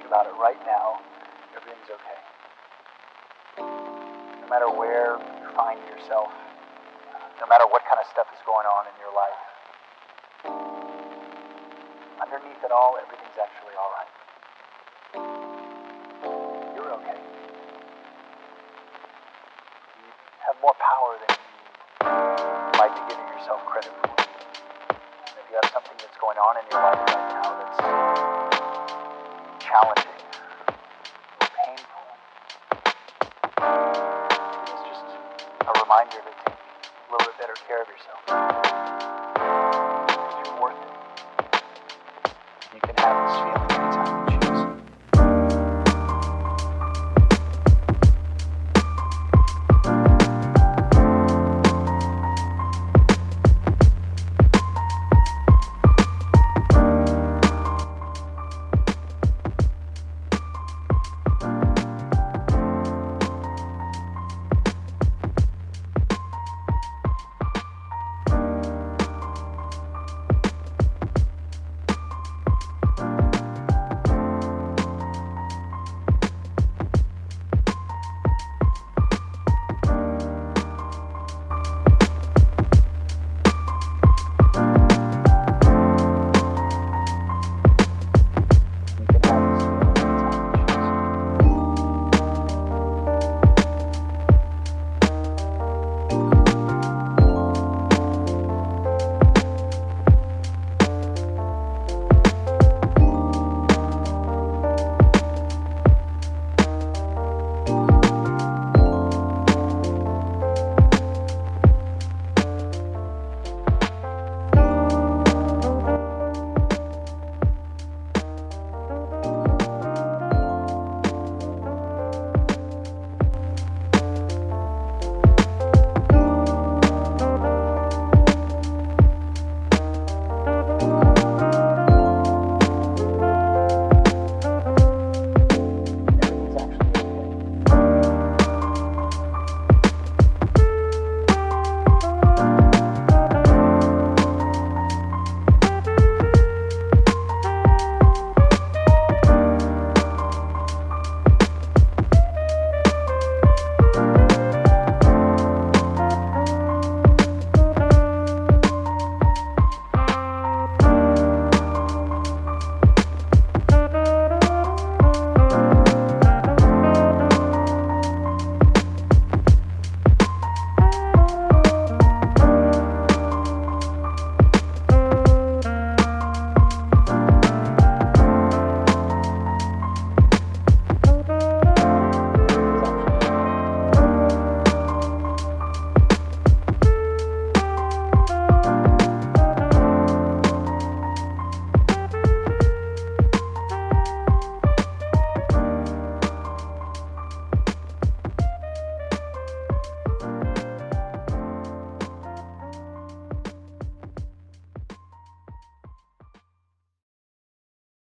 about it right now, everything's okay. No matter where you find yourself, no matter what kind of stuff is going on in your life, underneath it all, everything's actually all right. You're okay. You have more power than you might be giving yourself credit for. If you have something that's going on in your life right now that's challenging, painful, it's just a reminder to take a little bit better care of yourself. Because you're worth it. You can have this feeling.